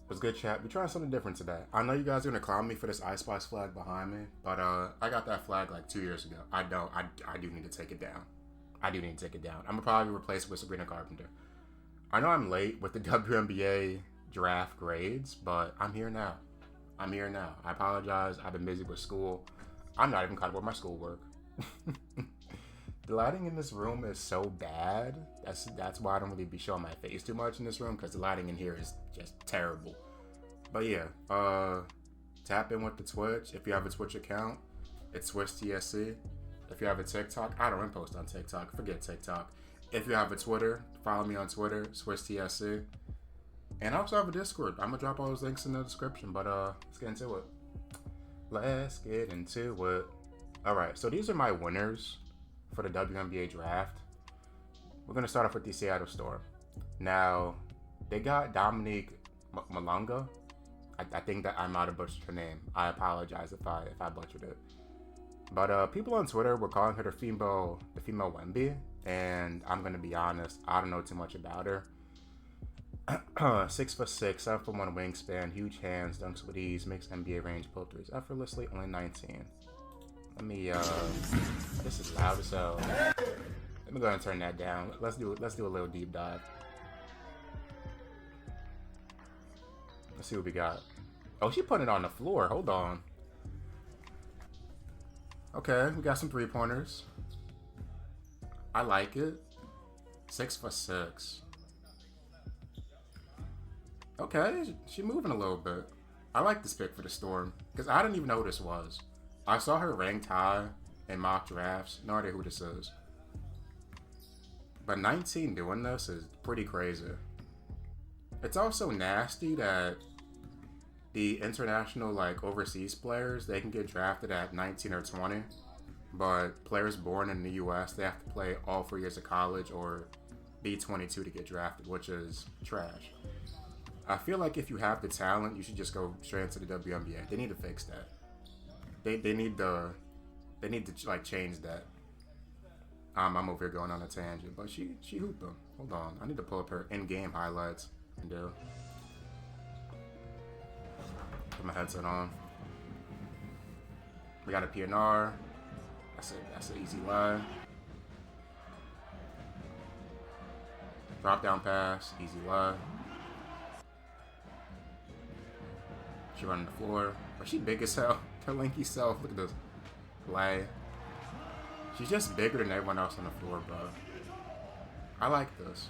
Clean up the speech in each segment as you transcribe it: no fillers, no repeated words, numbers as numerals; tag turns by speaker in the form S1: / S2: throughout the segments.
S1: What's good, chat? We trying something different today. I know you guys are gonna clown me for this Ice Spice flag behind me, but I got that flag like 2 years ago. I don't. I do need to take it down. I do need to take it down. I'm gonna probably replace it with Sabrina Carpenter. I know I'm late with the WNBA draft grades, but I'm here now. I'm here now. I apologize. I've been busy with school. I'm not even caught up with my schoolwork. The lighting in this room is so bad. That's why I don't really be showing my face too much in this room, because the lighting in here is just terrible. But yeah, tap in with the Twitch. If you have a Twitch account, it's SwissTSC. If you have a TikTok, I don't post on TikTok. Forget TikTok. If you have a Twitter, follow me on Twitter, SwissTSC. And I also have a Discord. I'm gonna drop all those links in the description. But let's get into it. Let's get into it. All right, so these are my winners for the WNBA draft. We're gonna start off with the Seattle Storm. Now, they got Dominique Malonga. I think that I might have butchered her name. I apologize if I butchered it. But people on Twitter were calling her the female Wnba, and I'm gonna be honest, I don't know too much about her. 6'6", 7'1" wingspan, huge hands, dunks with ease, makes NBA range pull threes effortlessly. Only 19. Let me this is loud as hell. Let me go ahead and turn that down. Let's do a little deep dive. Let's see what we got. Oh, she put it on the floor. Hold on. Okay, we got some 3-pointers. I like it. 6'6". Okay, she moving a little bit. I like this pick for the Storm, because I didn't even know who this was. I saw her ranked high in mock drafts. No idea who this is. But 19 doing this is pretty crazy. It's also nasty that the international, like, overseas players, they can get drafted at 19 or 20. But players born in the US, they have to play all 4 years of college or be 22 to get drafted, which is trash. I feel like if you have the talent, you should just go straight into the WNBA. They need to fix that. They need to like change that. I'm over here going on a tangent, but she hooped them. Hold on, I need to pull up her in-game highlights and do. Put my headset on. We got a PNR. That's an easy line. Drop down pass, easy line. She running the floor. But she big as hell. Her lanky self. Look at this. Lay. She's just bigger than everyone else on the floor, bro. I like this.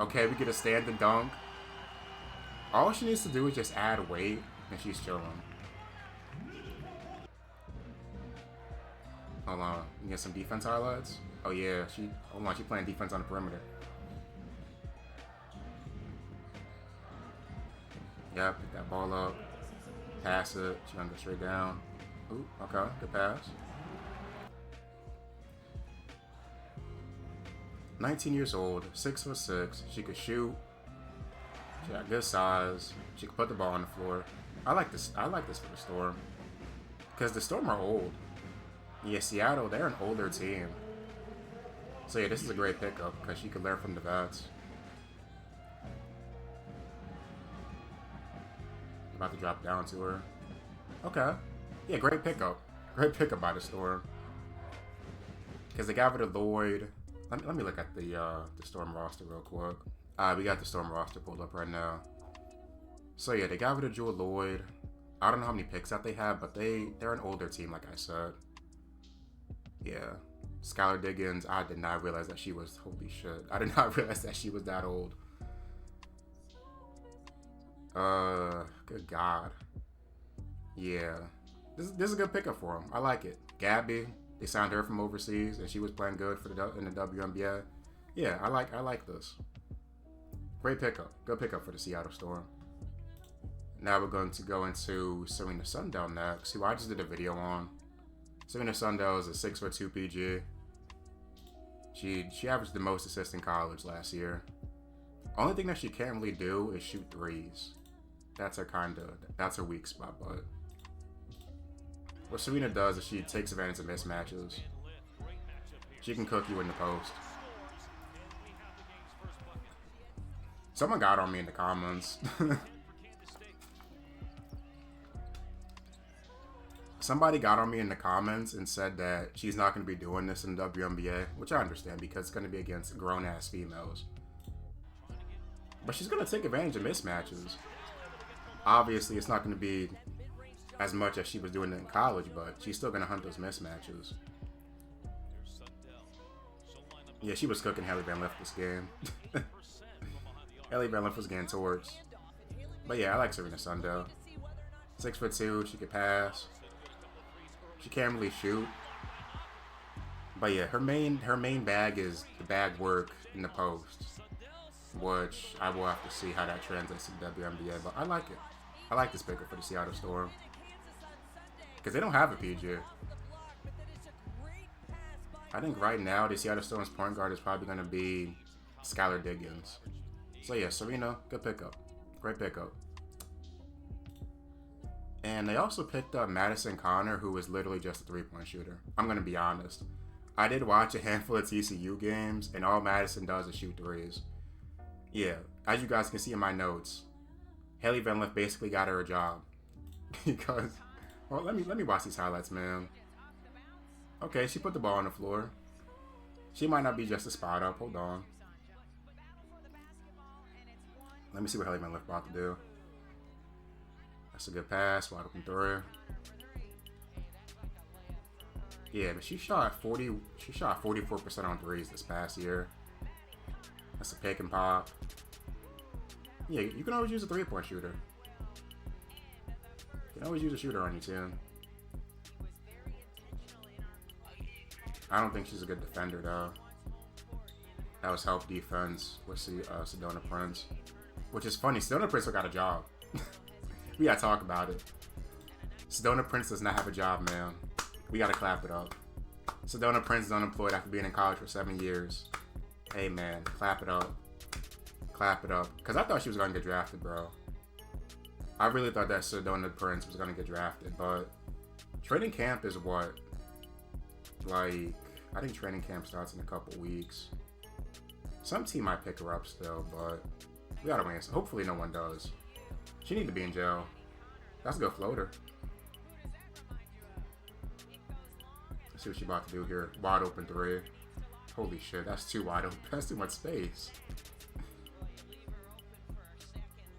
S1: Okay, we get a stand and dunk. All she needs to do is just add weight, and she's chilling. Hold on. You get some defense highlights? Oh yeah, hold on, she playing defense on the perimeter. Yep, pick that ball up. Pass it. She's gonna go straight down. Ooh, okay, good pass. 19 years old, 6'6". She could shoot. She got good size. She could put the ball on the floor. I like this for the Storm, because the Storm are old. Yeah, Seattle, they're an older team. So yeah, this is a great pickup because she could learn from the vets. About to drop down to her. Okay. Yeah, great pickup. Great pickup by the Storm. Because they got rid of Lloyd. Let me look at the Storm roster real quick. We got the Storm roster pulled up right now. So yeah, they got rid of Jewel Lloyd. I don't know how many picks that they have, but they're an older team, like I said. Yeah. Skylar Diggins, I did not realize that she was, holy shit. I did not realize that she was that old. Good God. Yeah. This is a good pickup for him. I like it. Gabby, they signed her from overseas, and she was playing good in the WNBA. Yeah, I like this. Great pickup. Good pickup for the Seattle Storm. Now we're going to go into Serena Sundell next, who I just did a video on. Serena Sundell is a 6'2" PG. She averaged the most assists in college last year. Only thing that she can't really do is shoot threes. That's her weak spot, but what Serena does is she takes advantage of mismatches. She can cook you in the post. Someone got on me in the comments. Somebody got on me in the comments and said that she's not going to be doing this in the WNBA, which I understand because it's going to be against grown-ass females. But she's going to take advantage of mismatches. Obviously, it's not going to be as much as she was doing it in college, but she's still going to hunt those mismatches. Yeah, she was cooking Haley Van Lith this game. Haley Van Lith was getting torched. But yeah, I like Serena Sundell. 6'2", she could pass. She can't really shoot. But yeah, her main bag is the bag work in the post, which I will have to see how that translates to the WNBA. But I like it. I like this picker for the Seattle Storm because they don't have a PG. I think right now the Seattle Storm's point guard is probably going to be Skylar Diggins. So yeah, Serena, good pickup. Great pickup. And they also picked up Madison Connor, who is literally just a three-point shooter. I'm going to be honest. I did watch a handful of TCU games, and all Madison does is shoot threes. Yeah, as you guys can see in my notes, Haley Van Lith basically got her a job. Because, well, let me watch these highlights, man. Okay, she put the ball on the floor. She might not be just a spot up. Hold on. Let me see what Haley Van Lith about to do. That's a good pass. Wide open three. Yeah, but she shot 44% on threes this past year. That's a pick and pop. Yeah, you can always use a three-point shooter. You can always use a shooter on your team. I don't think she's a good defender though. That was help defense with Sedona Prince, which is funny. Sedona Prince still got a job. We gotta talk about it. Sedona Prince does not have a job, man. We gotta clap it up. Sedona Prince is unemployed after being in college for 7 years. Hey, man, clap it up. Clap it up. Because I thought she was gonna get drafted, bro. I really thought that Sedona Prince was gonna get drafted, but training camp is what? Like, I think training camp starts in a couple weeks. Some team might pick her up still, but we gotta wait. So hopefully no one does. She need to be in jail. That's a good floater. Let's see what she about to do here. Wide open three. Holy shit, that's too wide open. That's too much space.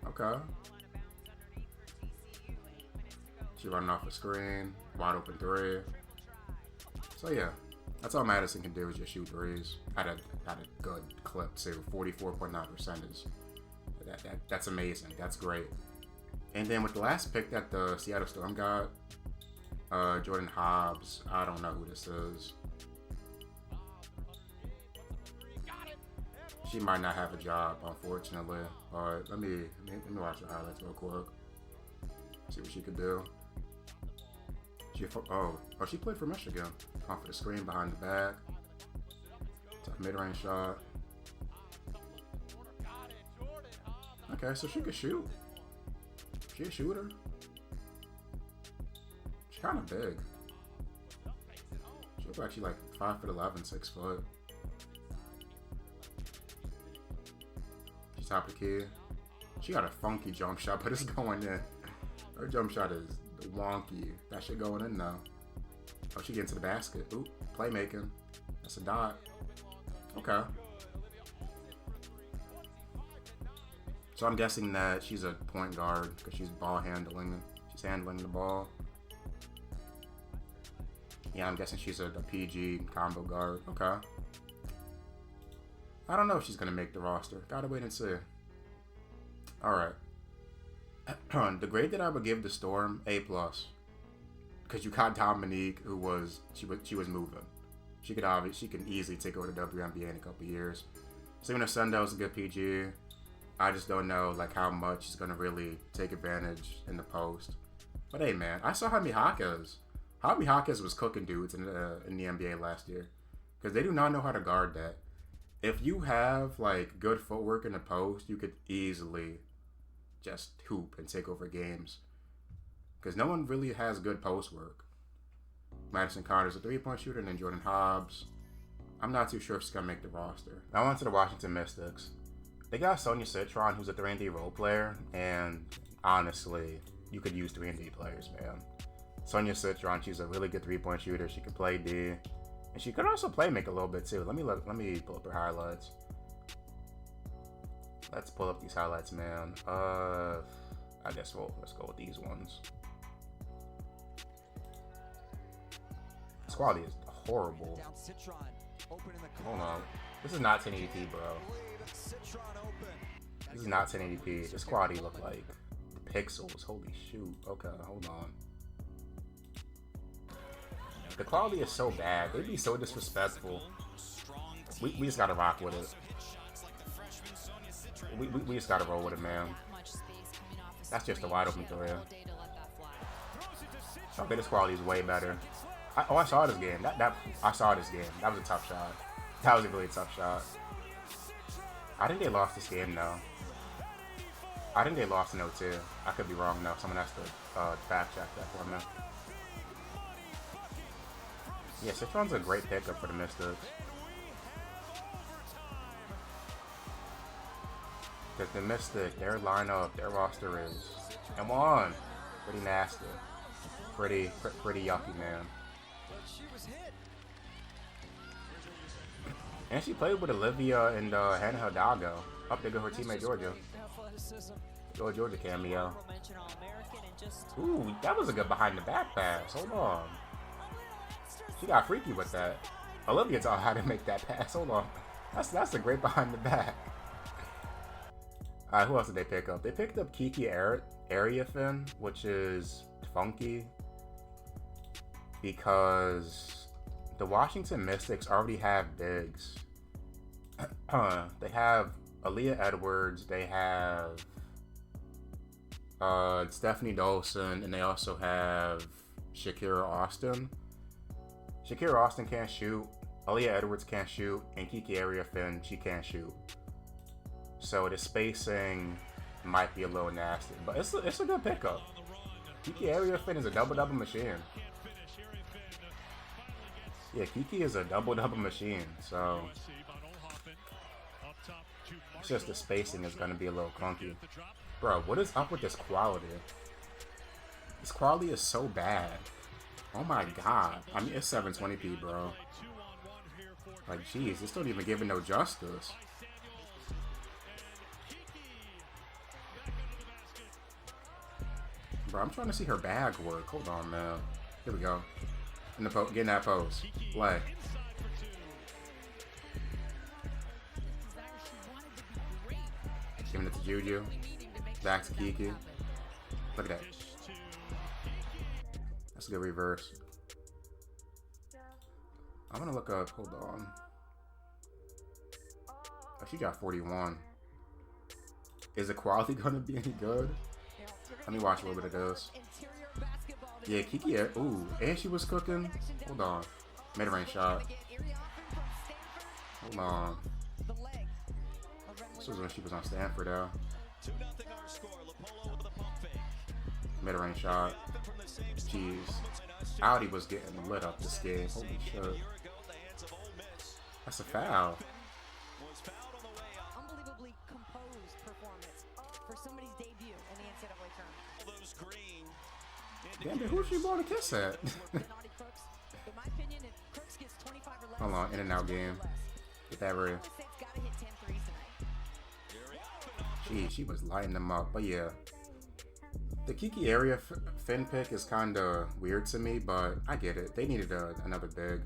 S1: Okay. She running off the screen. Wide open three. So yeah, that's all Madison can do is just shoot threes. At a good clip too. 44.9% is that's amazing. That's great. And then with the last pick that the Seattle Storm got, Jordan Hobbs. I don't know who this is. She might not have a job, unfortunately. But let me watch her highlights real quick. See what she could do. She played for Michigan. Off the screen behind the back. Tough mid-range shot. Okay, so she could shoot. She a shooter. She's kind of big. She looks like she's like 5'11", 6 foot. She's top of the key. She got a funky jump shot, but it's going in. Her jump shot is wonky. That shit going in now. Oh, she getting to the basket. Ooh, playmaking. That's a dot. Okay. So I'm guessing that she's a point guard because she's ball handling. She's handling the ball. Yeah, I'm guessing she's a PG combo guard. Okay. I don't know if she's going to make the roster. Gotta wait and see. Alright. The grade that I would give the Storm, A+. Because you got Dominique, who was she was moving. She can easily take over the WNBA in a couple years. Serena Sundell's a good PG. I just don't know like how much she's gonna really take advantage in the post. But hey, man, I saw Jaime Jaquez. Jaime Jaquez was cooking dudes in the NBA last year because they do not know how to guard that. If you have like good footwork in the post, you could easily just hoop and take over games. Because no one really has good post work. Madison Connor's a three-point shooter, and then Jordan Hobbs. I'm not too sure if she's going to make the roster. Now on to the Washington Mystics. They got Sonya Citron, who's a 3-and-D role player, and honestly, you could use 3-and-D players, man. Sonya Citron, she's a really good 3-point shooter. She can play D, and she could also play make a little bit too. Let me pull up her highlights. Let's pull up these highlights, man. I guess let's go with these ones. This quality is horrible. Hold on. This is not 1080p, bro. This is not 1080p. This quality look like the pixels. Holy shoot. Okay, hold on. The quality is so bad. They'd be so disrespectful. We just gotta rock with it. We just gotta roll with it, man. That's just a wide open three. Okay, this quality is way better. I saw this game. I saw this game. That was a tough shot. That was a really tough shot. I think they lost this game though. I think they lost in 0-2. I could be wrong though. Someone has to fact check that for me. Yeah, Citron's a great pickup for the Mystics. Because the Mystic, their lineup, their roster is M1. Pretty nasty. Pretty yucky, man. And she played with Olivia and Hannah Hidalgo. Up there go her teammate Georgia. Georgia cameo. Ooh, that was a good behind the back pass. Hold on. She got freaky with that. Olivia taught how to make that pass. Hold on. That's a great behind the back. Who else did they pick up? They picked up Kiki Ariafin, which is funky because the Washington Mystics already have bigs. They have Aaliyah Edwards, they have Stephanie Dolson, and they also have Shakira Austin. Shakira Austin can't shoot, Aaliyah Edwards can't shoot, and Kiki Ariafin, she can't shoot. So the spacing might be a little nasty, but it's a good pickup. Kiki Ariafin is a double-double machine. Yeah, Kiki is a double-double machine, so it's just the spacing is going to be a little clunky. Bro, what is up with this quality? This quality is so bad. Oh my god. I mean, it's 720p, bro. Like, jeez, this don't even give it no justice. Bro, I'm trying to see her bag work. Hold on, man. Here we go. In the get in that pose. Play. Giving it to Juju. Back to Kiki. Look at that. That's a good reverse. I'm gonna look up. Hold on. Oh, she got 41. Is the quality gonna be any good? Let me watch a little bit of this. Yeah, Kiki. Ooh, and she was cooking. Hold on. Mid-range shot. Hold on. This was when she was on Stanford, though. Mid-range shot. Jeez. Audi was getting lit up this game. Holy shit. That's a foul.
S2: Unbelievably composed performance for somebody's debut in the NCAA tournament.
S1: Damn, dude, who's she blowing a kiss at? Hold on, in and out game. Get that real. She was lighting them up. But yeah, the Kiki area fin pick is kind of weird to me, but I get it. They needed another big.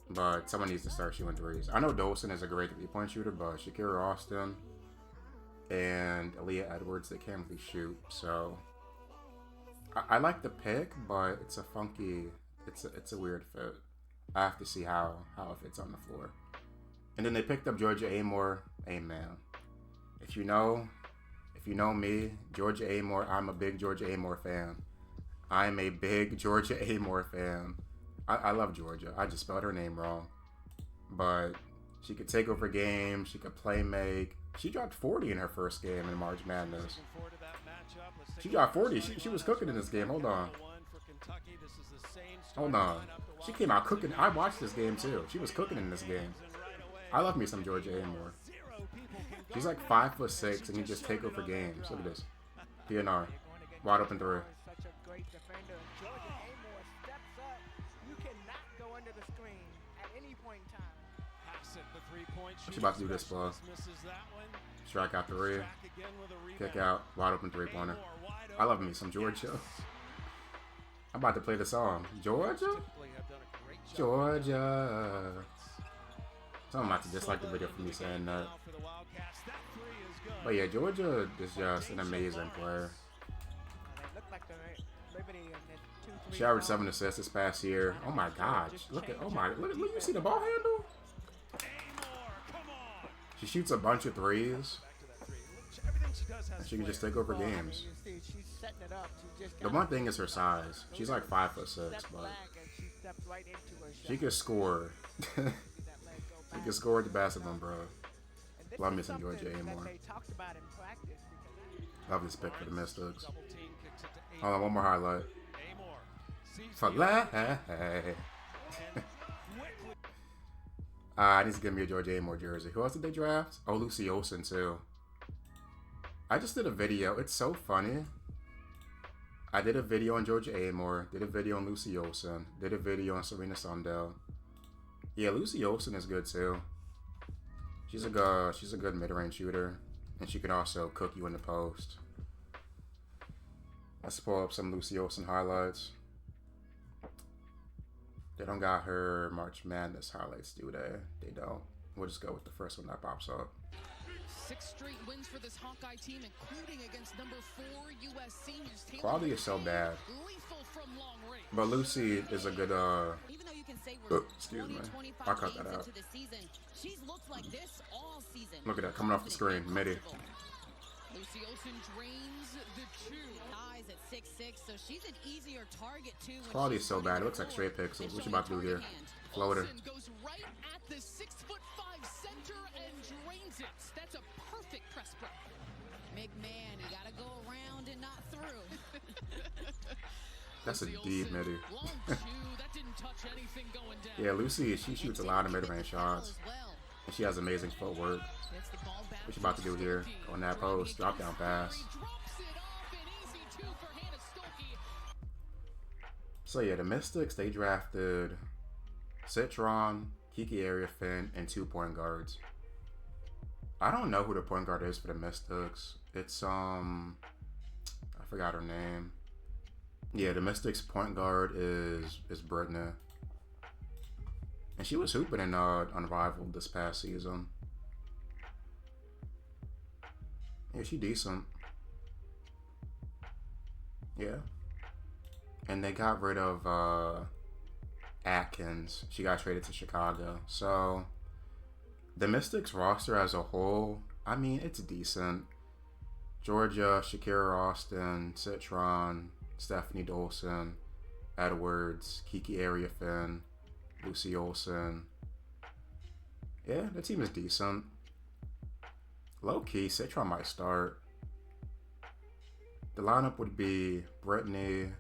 S1: But someone needs to start shooting threes. I know Dolson is a great 3-point shooter, but Shakira Austin and Aaliyah Edwards, they can't really shoot. So I like the pick, but it's a funky, it's a weird fit. I have to see how it fits on the floor. And then they picked up Georgia Amore. Hey man, if you know me, Georgia Amore, I'm a big Georgia Amore fan. I'm a big Georgia Amore fan. I love Georgia. I just spelled her name wrong. But she could take over games. She could play make. She dropped 40 in her first game in March Madness. She dropped 40. She was cooking in this game. Hold on. Hold on. She came out cooking. I watched this game too. She was cooking in this game. I love me some Georgia Amore. She's like 5'6" and you just take her for games. Look at this. DNR. Wide open three.
S2: Such a great defender. Georgia Amore steps up. You cannot go under the screen at any point in time.
S1: She about to do this ball. Strike out three. Kick out. Wide open three-pointer. I love me some Georgia. I'm about to play the song. Georgia? Georgia. Someone might dislike the video for me saying that. But yeah, Georgia is just an amazing player. She averaged 7 assists this past year. Oh my gosh. Look, you see the ball handle? She shoots a bunch of threes. And she can just take over games. The one thing is her size. She's like 5'6", but she can score. She can score at the basketball, bro. Love me some Georgia Amore. Love this pick for the Mystics. Hold on, one more highlight. I need to give me a Georgia Amore jersey. Who else did they draft? Oh, Lucy Olsen too. I just did a video. It's so funny. I did a video on Georgia Amore. Did a video on Lucy Olsen. Did a video on Serena Sundell. Yeah, Lucy Olsen is good too. She's a good mid-range shooter, and she can also cook you in the post. Let's pull up some Lucy Olsen highlights. They don't got her March Madness highlights, do they? They don't. We'll just go with the first one that pops up.
S3: 6 straight wins for this Hawkeye team, including against number 4 USC.
S1: Quality is so bad. But Lucy is a good,
S3: Even though you can say we're
S1: excuse me.
S3: 25
S1: I'll cut that out.
S3: into the season, she's looked like this all season.
S1: Look at that, coming off the screen, midi.
S3: Lucy Olsen drains the 2. Eyes at 6'6", so she's an easier target too.
S1: Quality is so bad, it looks like straight pixels. What you about to do here? Floater.
S3: Olsen goes right at the 6'5" center and drains it. That's a perfect press break. McMahon, you gotta go around and not through.
S1: That's a deep midi.
S3: That didn't touch anything going down.
S1: Yeah, Lucy, she shoots a lot of mid-range shots. And she has amazing footwork. What you about to do here? Go in that post, drop down pass. So yeah, the Mystics, they drafted Citron, Kiki Area-Finn, and 2 point guards. I don't know who the point guard is for the Mystics. It's I forgot her name. Yeah, the Mystics point guard is Brittany. And she was hooping in Unrivaled this past season. Yeah, she decent. Yeah. And they got rid of Atkins. She got traded to Chicago. So the Mystics roster as a whole, I mean, it's decent. Georgia, Shakira Austin, Citron, Stephanie Dolson, Edwards, Kiki Area-Finn, Lucy Olsen. Yeah, the team is decent. Low-key, Citron might start. The lineup would be Brittany,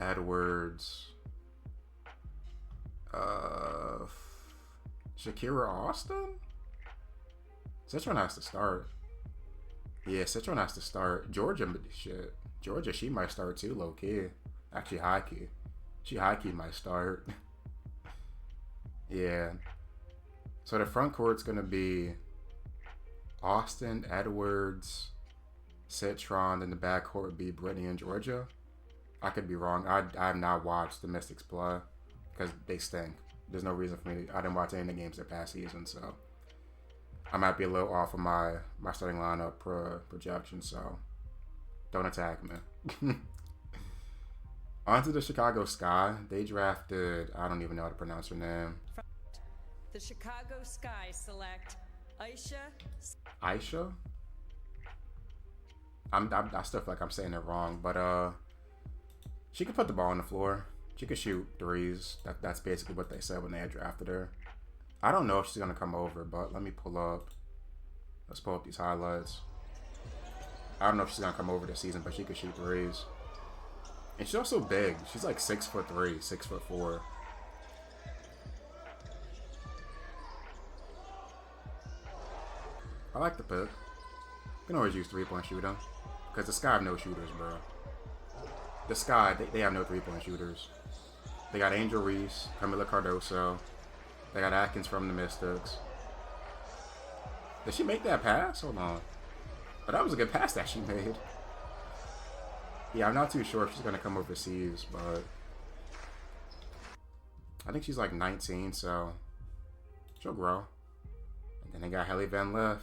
S1: Edwards, Shakira Austin? Citron has to start. Yeah, Citron has to start. Georgia, shit. Georgia, she might start too, low-key. Actually, high-key. She high-key might start. Yeah. So the front court's going to be Austin, Edwards, Citron. Then the back court would be Brittany and Georgia. I could be wrong. I have not watched the Mystics play because they stink. There's no reason for me to. I didn't watch any of the games that past season, so I might be a little off of my starting lineup projection. So don't attack me. On to the Chicago Sky. They drafted, I don't even know how to pronounce her name.
S4: The Chicago Sky select Aisha.
S1: Aisha? I still feel like I'm saying it wrong, but she could put the ball on the floor. She could shoot threes. That's basically what they said when they had drafted her. I don't know if she's gonna come over, but let me pull up. Let's pull up these highlights. I don't know if she's gonna come over this season, but she could shoot threes. And she's also big. She's like 6'3", 6'4". I like the pick. You can always use 3-point shooter. Because the Sky have no shooters, bro. The Sky, they have no 3-point shooters. They got Angel Reese, Camila Cardoso. They got Atkins from the Mystics. Did she make that pass? Hold on. But that was a good pass that she made. Yeah, I'm not too sure if she's going to come overseas, but I think she's like 19, so she'll grow. And then they got Haley Van Lith.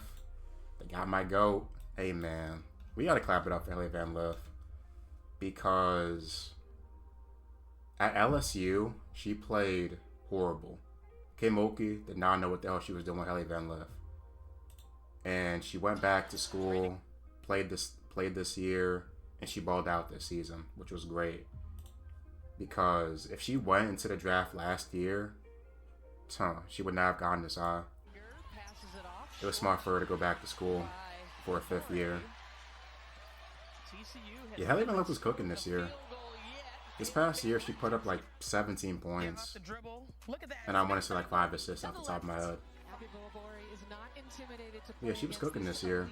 S1: They got my GOAT. Hey, man. We got to clap it up for Haley Van Lith. Because at LSU, she played horrible. Kim Mulkey did not know what the hell she was doing with Haley Van Lith. And she went back to school, played this year, and she balled out this season, which was great. Because if she went into the draft last year, she would not have gotten this high. It was smart for her to go back to school for a 5th year. Yeah, Haley Van Lith was cooking this year. This past year, she put up like 17 points. And I want to say like 5 assists off the top of my head. Yeah, she was cooking this year.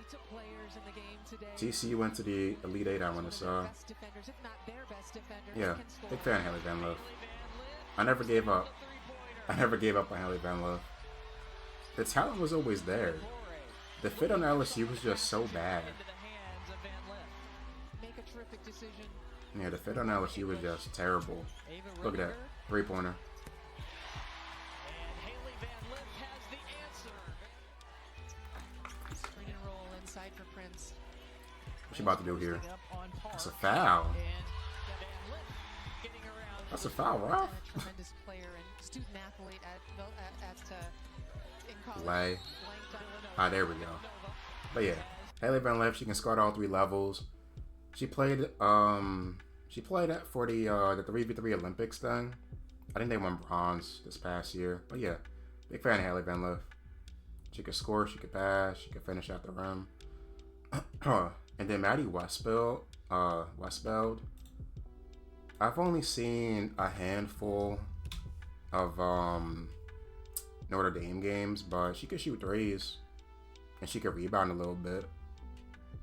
S1: TCU went to the Elite 8, I want to say. Yeah, big fan of Haley Van Lith. I never gave up. I never gave up on Haley Van Lith. The talent was always there. The fit on LSU was just so bad. Yeah, the fit on LSU was just terrible. Look at that. 3-pointer. What's she about to do here? That's a foul. That's a foul, Ralph. Lay. Ah, there we go. But yeah, Haley Van Lith, she can score at all 3 levels. She played it for the 3v3 Olympics thing. I think they won bronze this past year. But yeah, big fan of Haley Van Lith. She could score, she could pass, she could finish at the rim. And then Maddie Westbeld, I've only seen a handful of Notre Dame games, but she could shoot threes and she could rebound a little bit.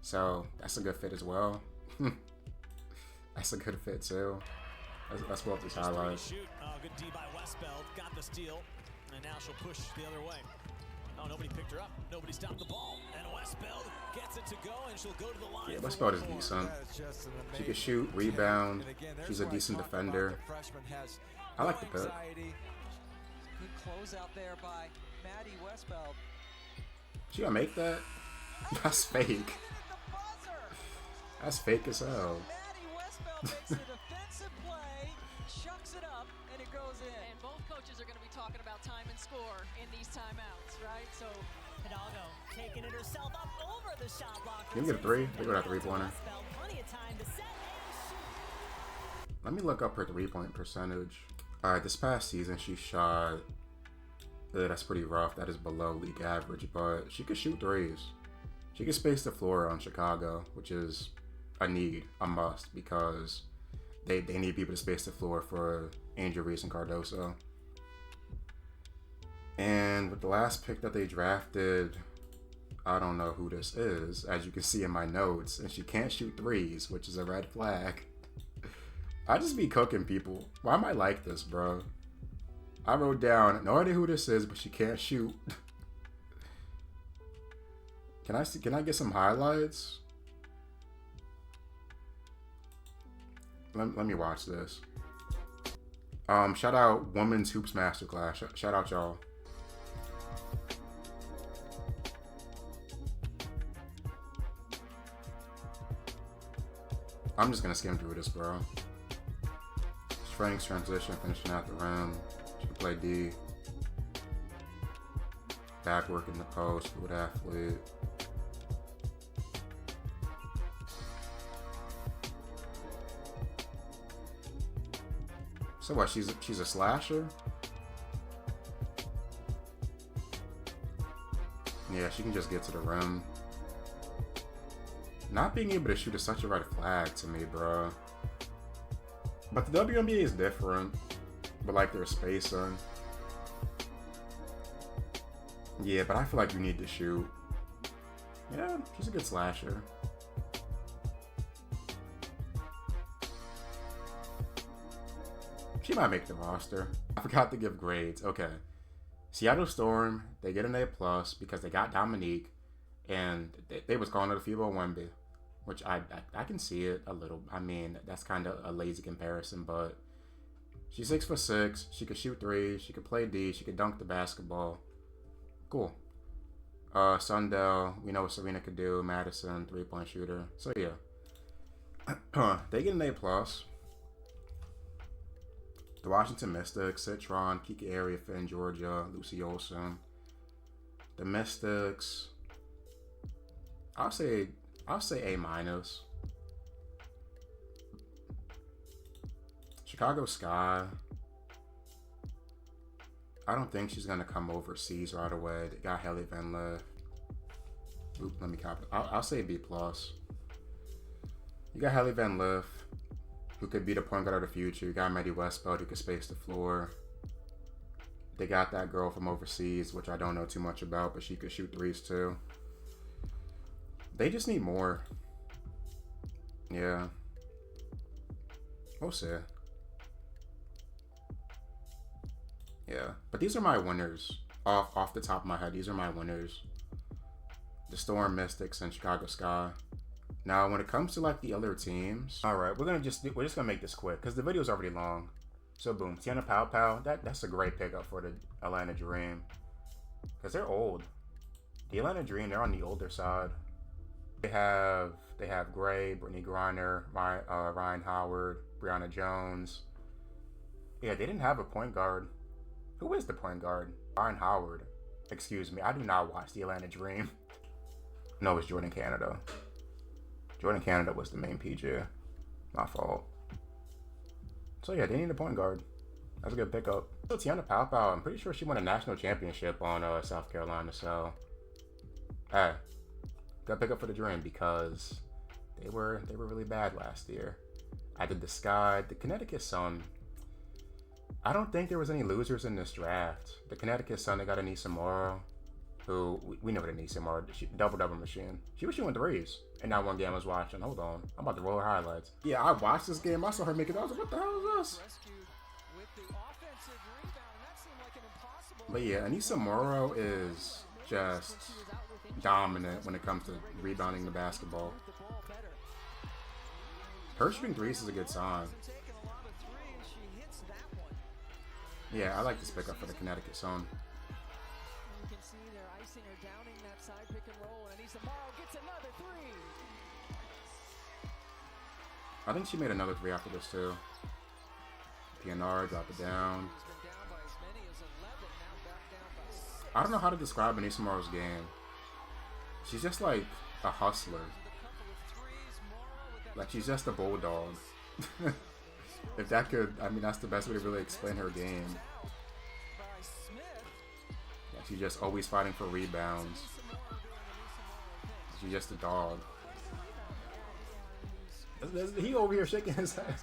S1: So that's a good fit as well. That's a good fit too. Let's pull up this highlight.
S5: Good D by Westbeld, got the steal, and now she'll push the other way. Oh, nobody picked her up. Nobody stopped the ball. And Westbeld gets it to go, and she'll go to the line.
S1: Yeah, Westbeld is decent. She can shoot, rebound. She's a decent defender. I like the pick.
S6: Good close out there by Maddie Westbeld.
S1: She gonna make that? That's fake. That's fake as hell.
S6: Maddie Westbeld makes a defensive play, chucks it up, and it goes in.
S3: And both coaches are going to be talking about time and score in these timeouts, right? So
S7: Hidalgo taking it herself up over the shot blocker.
S1: Can you get a 3? They go that 3-pointer. Let me look up her 3-point percentage. Alright, this past season she shot... that's pretty rough. That is below league average, but she could shoot threes. She could space the floor on Chicago, which is a need, a must, because they need people to space the floor for Angel Reese and Cardoso. And with the last pick that they drafted, I don't know who this is, as you can see in my notes, and she can't shoot threes, which is a red flag. I just be cooking people. Why am I like this, bro? I wrote down, no idea who this is, but she can't shoot. Can I get some highlights? Let me watch this. Shout out Women's Hoops Masterclass. Shout out y'all. I'm just gonna skim through this, bro. Strengths, transition, finishing out the rim. She can play D. Back work in the post, good athlete. So what? She's a slasher. Yeah, she can just get to the rim. Not being able to shoot is such a red flag to me, bro. But the WNBA is different. But like their spacing. Yeah, but I feel like you need to shoot. Yeah, she's a good slasher. She might make the roster. I forgot to give grades. Okay. Seattle Storm, they get an A+ because they got Dominique, and they was calling it a FIBA Wnba, which I can see it a little. I mean, that's kind of a lazy comparison, but she's 6'6". She could shoot threes. She could play D. She could dunk the basketball. Cool. Sundell, we know what Serena could do. Madison, 3-point shooter. So yeah, they get an A+. The Washington Mystics, Citron, Kiki Ariafin, Georgia, Lucy Olson. The Mystics, I'll say A-. Chicago Sky, I don't think she's gonna come overseas right away. They got Haley Van Lith. Oop, let me copy. I'll say B+. You got Haley Van Lith, who could be the point guard of the future. You got Maddie Westbeld, who could space the floor. They got that girl from overseas, which I don't know too much about, but she could shoot threes too. They just need more. Yeah. We'll see. Yeah. But these are my winners. Off the top of my head, these are my winners. The Storm, Mystics, and Chicago Sky. Now, when it comes to like the other teams, all right, we're just gonna make this quick because the video's already long. So boom, Tiana Pau, that's a great pickup for the Atlanta Dream because they're old. The Atlanta Dream, they're on the older side. They have Gray, Brittany Griner, Ryan Howard, Brianna Jones. Yeah, they didn't have a point guard. Who is the point guard? Ryan Howard. Excuse me, I do not watch the Atlanta Dream. No, it's Jordan Canada. Jordan Canada was the main PG. My fault. So yeah, they need a point guard. That's a good pickup. So Tiana Pau, I'm pretty sure she won a national championship on South Carolina. So, hey, good pickup for the Dream because they were really bad last year. I did the Sky, the Connecticut Sun. I don't think there was any losers in this draft. The Connecticut Sun, they got Anissa Morrow, who we know what Anissa Morrow, double machine. She was shooting threes. And that one game I was watching. Hold on, I'm about to roll her highlights. Yeah, I watched this game. I saw her make it. I was like, what the hell is this? But yeah, Anissa Morrow is just dominant when it comes to rebounding the basketball. Her shooting threes is a good sign. Yeah, I like this pickup for the Connecticut Sun.
S6: You can see they're icing her, downing that side pick and roll, and Anissa Morrow gets another three.
S1: I think she made another three after this too. PNR, drop it down. I don't know how to describe Anissa Morrow's game. She's just like a hustler. Like she's just a bulldog. If that could, I mean, that's the best way to really explain her game. Yeah, she's just always fighting for rebounds. She's just a dog. He over here shaking his head.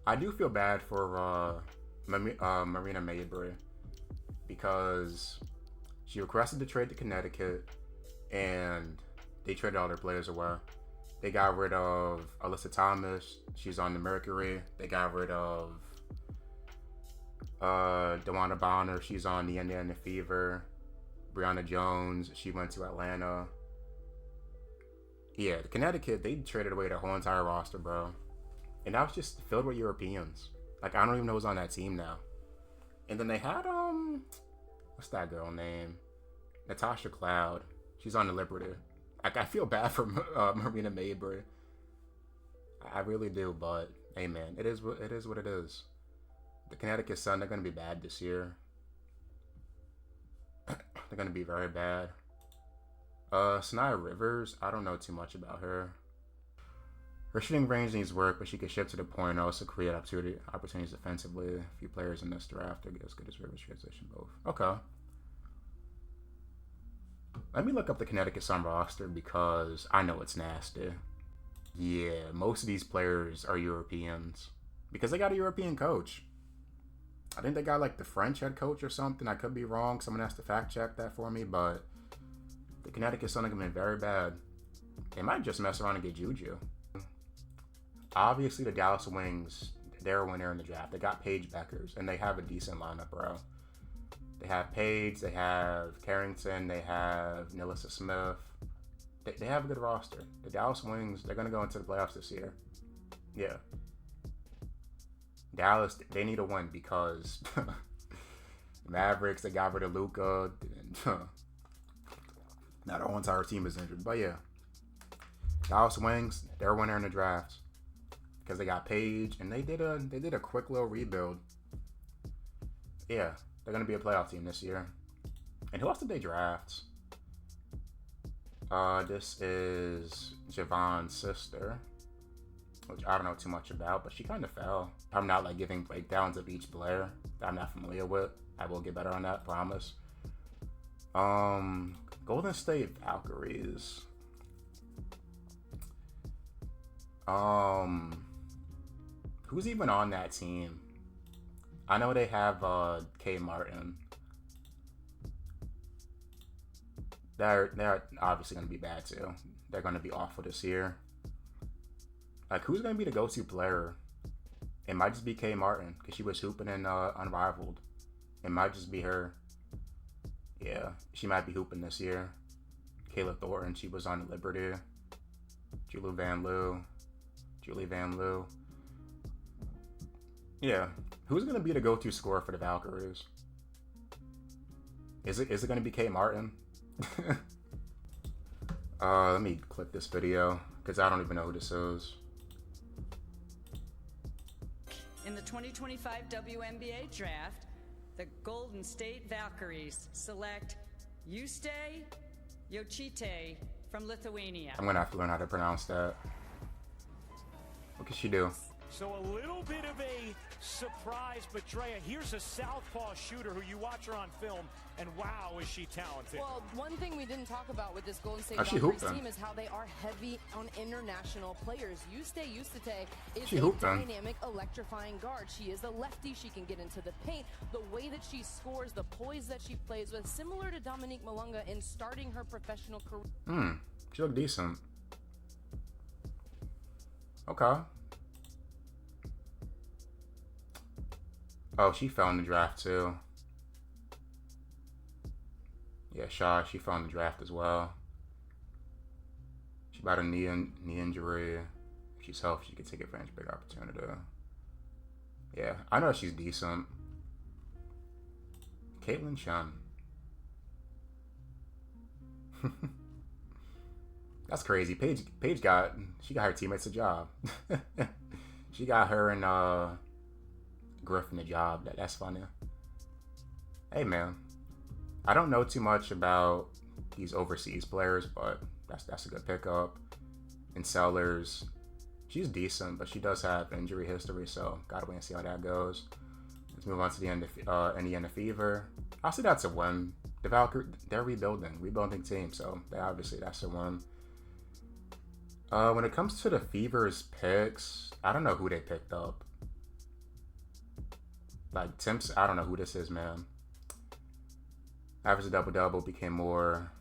S1: I do feel bad for Marina Mabrey because she requested to trade to Connecticut and they traded all their players away. They got rid of Alyssa Thomas. She's on the Mercury. They got rid of DeWanda Bonner. She's on the Indiana Fever. Brianna Jones. She went to Atlanta. Yeah, the Connecticut, they traded away their whole entire roster, bro. And that was just filled with Europeans. Like, I don't even know who's on that team now. And then they had, what's that girl name? Natasha Cloud. She's on the Liberty. Like, I feel bad for Marina Mabrey. I really do, but hey, man, it is what it is. The Connecticut Sun, they're going to be bad this year. They're going to be very bad. Sanaya Rivers, I don't know too much about her. Her shooting range needs work, but she can shift to the point and also create opportunities defensively. A few players in this draft are as good as Rivers transition both. Okay. Let me look up the Connecticut Sun roster because I know it's nasty. Yeah, most of these players are Europeans because they got a European coach. I think they got like the French head coach or something. I could be wrong. Someone has to fact check that for me, but The Connecticut Sun have been very bad. They might just mess around and get Juju. Obviously, the Dallas Wings, they're a winner in the draft. They got Paige Beckers, and they have a decent lineup, bro. They have Paige, they have Carrington, they have Nilissa Smith. They have a good roster. The Dallas Wings, they're going to go into the playoffs this year. Yeah. Dallas, they need a win because Mavericks, they got rid of Luka. Now the whole entire team is injured. But yeah, Dallas Wings, they're a winner in the draft because they got Paige and they did a quick little rebuild. Yeah, they're gonna be a playoff team this year. And who else did they draft? This is Javon's sister, which I don't know too much about, but she kind of fell. I'm not like giving breakdowns of each player that I'm not familiar with. I will get better on that, promise. Golden State Valkyries. Who's even on that team? I know they have K Martin. They're obviously gonna be bad too. They're gonna be awful this year. Like, who's gonna be the go-to player? It might just be K Martin because she was hooping in Unrivaled. It might just be her. Yeah, she might be hooping this year. Kayla Thornton, she was on Liberty. Julie Van Loo. Yeah, who's gonna be the go-to scorer for the Valkyries? Is it gonna be K Martin? Let me click this video because I don't even know who this is.
S4: In the 2025 WNBA draft, the Golden State Valkyries select Wnba Jochite from Lithuania.
S1: I'm gonna have to learn how to pronounce that. What can she do?
S8: So a little bit of a surprise, but Drea, here's a southpaw shooter who you watch her on film, and wow, is she talented.
S9: Well, one thing we didn't talk about with this Golden State
S1: She
S9: Valkyries
S1: hooping.
S9: team is how they are heavy on international players. Wnba is
S1: She
S9: a
S1: hooping.
S9: dynamic, electrifying guard. She is a lefty. She can get into the paint. The way that she scores, the poise that she plays with, similar to Dominique Malunga in starting her professional career.
S1: She looked decent. Okay. Oh, she fell in the draft too. Yeah, Shaw, she fell in the draft as well. She got a knee injury. If she's healthy, she could take advantage of big opportunity. Yeah, I know she's decent. Caitlin Chen. That's crazy. Paige got her teammates a job. She got her and Griffin a job. That's funny. Hey man, I don't know too much about these overseas players, but that's a good pickup. And Sellers, she's decent, but she does have injury history, so gotta wait and see how that goes. Let's move on to the Indiana Fever. I'll say that's a win. The Valkyrie, they're rebuilding team, so that's a win. When it comes to the Fever's picks, I don't know who they picked up. Like Timps, I don't know who this is, man. Average double-double, became a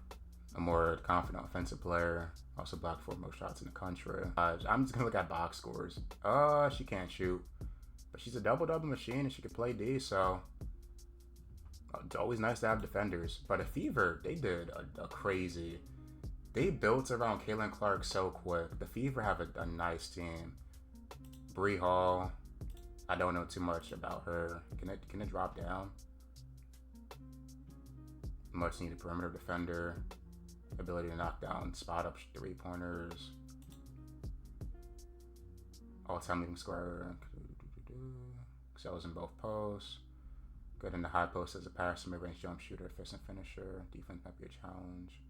S1: more confident offensive player. Also blocked 4 most shots in the country. I'm just gonna look at box scores. She can't shoot, but she's a double-double machine and she can play D. So it's always nice to have defenders. But a Fever, they did a crazy. They built around Caitlin Clark so quick. The Fever have a nice team. Bree Hall. I don't know too much about her. Can it drop down? Much needed perimeter defender. Ability to knock down spot up 3-pointers. All-time leading scorer. Excels in both posts. Good in the high post as a passer, mid-range jump shooter, efficient finisher. Defense might be a challenge.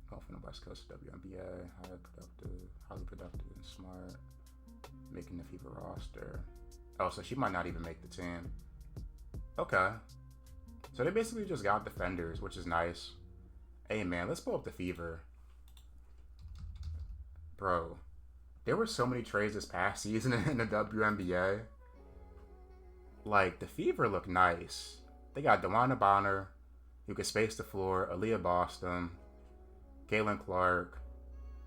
S1: Going from the West Coast WNBA. Highly productive and smart. Making the Fever roster. Oh, so she might not even make the team. Okay. So they basically just got defenders, which is nice. Hey, man, let's pull up the Fever. Bro, there were so many trades this past season in the WNBA. Like, the Fever look nice. They got DeWanna Bonner, who can space the floor, Aaliyah Boston. Caitlin Clark,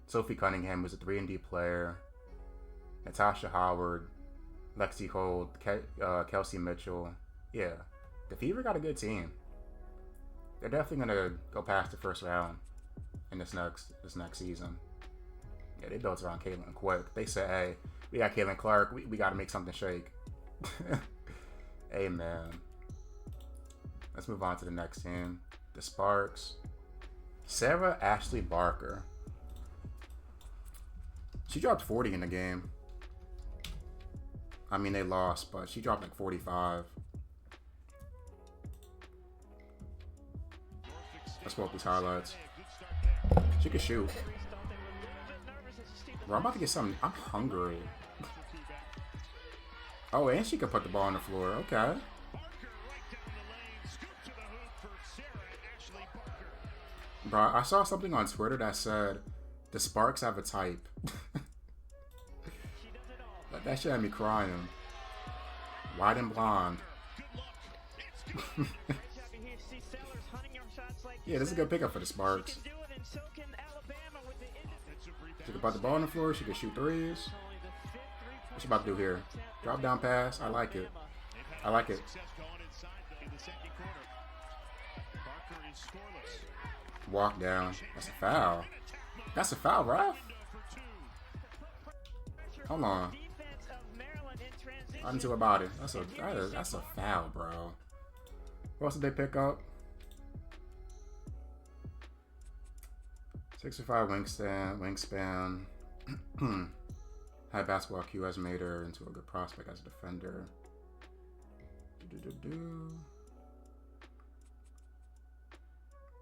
S1: Sophie Cunningham was a 3-and-D player, Natasha Howard, Lexi Holt, Kelsey Mitchell. Yeah, the Fever got a good team. They're definitely gonna go past the first round in this next season. Yeah, they built around Caitlin quick. They said, hey, we got Caitlin Clark. We got to make something shake. Hey, man. Let's move on to the next team. The Sparks. Sarah Ashley Barker. She dropped 40 in the game. I mean, they lost, but she dropped like 45. Let's pull up these highlights. She can shoot. Bro, I'm about to get something. I'm hungry. Oh, and she can put the ball on the floor. Okay. Bro, I saw something on Twitter that said the Sparks have a type. That shit had me crying. White and blonde. Yeah, this is a good pickup for the Sparks. She can put the ball on the floor. She can shoot threes. What's she about to do here? Drop down pass. I like it. I like it. Walk down. That's a foul. That's a foul, ref. Hold on. Nothing to about it. That's a foul, bro. What else did they pick up? 6'5" wingspan. High basketball IQ has made her into a good prospect as a defender.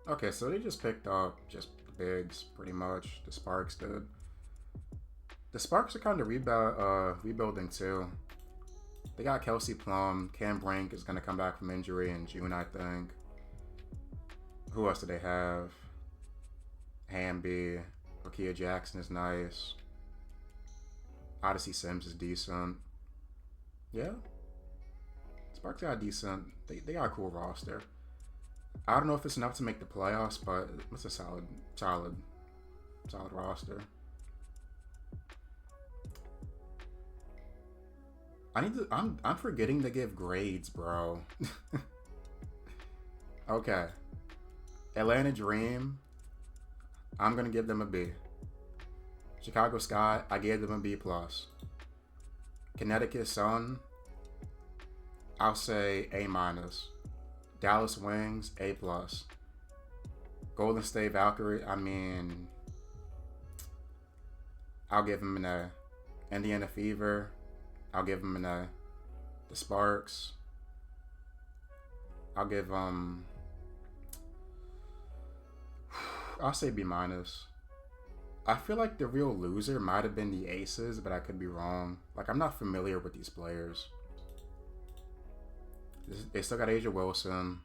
S1: Okay, so they just picked up just the bigs, pretty much. The Sparks did. The Sparks are kind of rebuilding too. They got Kelsey Plum. Cam Brink is going to come back from injury in June, I think. Who else do they have? Wnba. Lakia Jackson is nice. Odyssey Sims is decent. Yeah. Sparks got decent. They got a cool roster. I don't know if it's enough to make the playoffs, but it's a solid roster. I'm forgetting to give grades, bro. Okay. Atlanta Dream, I'm gonna give them a B. Chicago Sky, I gave them a B+. Connecticut Sun, I'll say A-. Dallas Wings, A+. Golden State Valkyrie, I mean, I'll give them an A. Indiana Fever, I'll give them an A. The Sparks, I'll give them, I'll say B-. I feel like the real loser might have been the Aces, but I could be wrong. Like, I'm not familiar with these players. They still got Asia Wilson.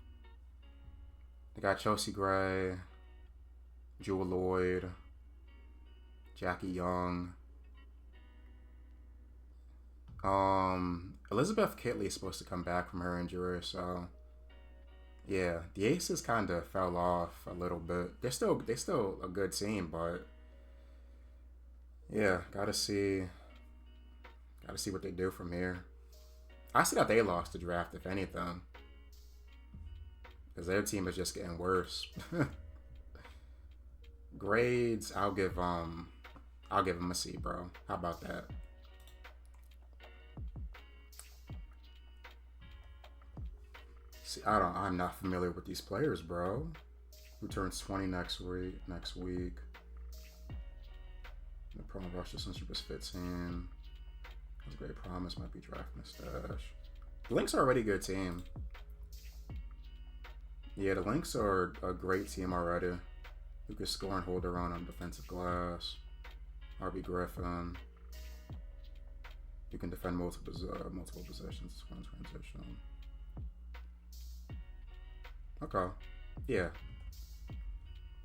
S1: They got Chelsea Gray, Jewel Lloyd, Jackie Young. Elizabeth Kitley is supposed to come back from her injury, so yeah, the Aces kind of fell off a little bit. They're still a good team, but yeah, gotta see what they do from here. I see that they lost the draft, if anything, because their team is just getting worse. Grades, I'll give them a C, bro. How about that? See, I'm not familiar with these players, bro. Who turns 20 next week? The promo roster since was 15. Has great promise, might be drafting a stash. The Lynx are already a good team. Yeah, the Lynx are a great team already. Who can score and hold their own on defensive glass. RB Griffin. You can defend multiple possessions when transition. Okay. Yeah.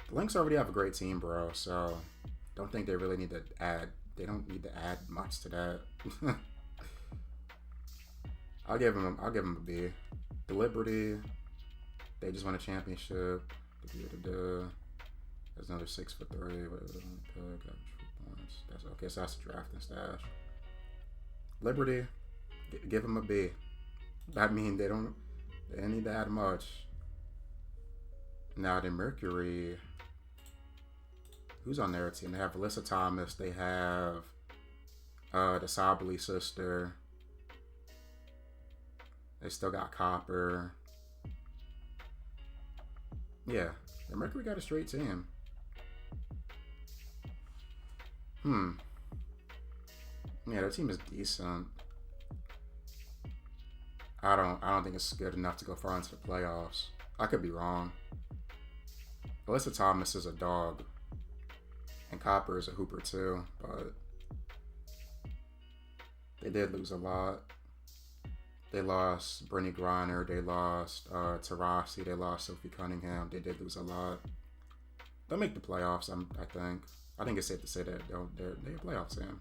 S1: The Lynx already have a great team, bro, so don't think they really need to add. They don't need to add much to that. I'll give them a B. The Liberty, they just won a championship. There's another 6'3", but points. That's okay. So that's a drafting stash. Liberty, give them a B. I mean, they need that much. Now the Mercury, who's on their team? They have Alyssa Thomas. They have the Sably sister. They still got Copper. Yeah, the Mercury got a straight team. Yeah, their team is decent. I don't think it's good enough to go far into the playoffs. I could be wrong. Alyssa Thomas is a dog. And Copper is a hooper too, but they did lose a lot. They lost Brittany Griner, they lost Tarasi, they lost Sophie Cunningham. They did lose a lot. They'll make the playoffs, I think. I think it's safe to say that they're a playoff team.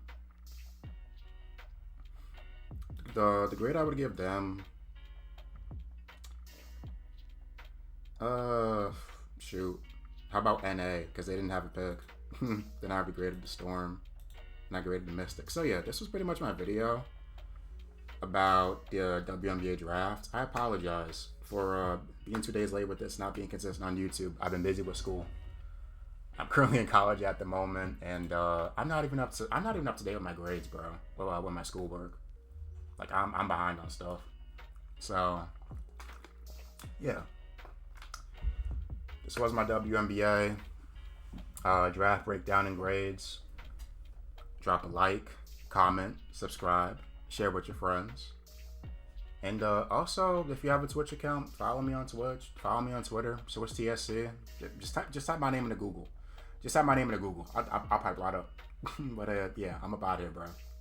S1: The grade I would give them, shoot, how about NA? Because they didn't have a pick. Then I graded the Storm, and I graded the Mystics. So yeah, this was pretty much my video about the WNBA draft. I apologize for being 2 days late with this, not being consistent on YouTube. I've been busy with school. I'm currently in college at the moment, and I'm not even up to date with my grades, bro. Well, with my schoolwork, like I'm behind on stuff. So yeah, this was my WNBA draft breakdown and grades. Drop a like, comment, subscribe, share with your friends. And also, if you have a Twitch account, follow me on Twitch. Follow me on Twitter. Switch TSC. Just type my name into Google. Just type my name into Google. I'll pipe right up. But yeah, I'm about here, bro.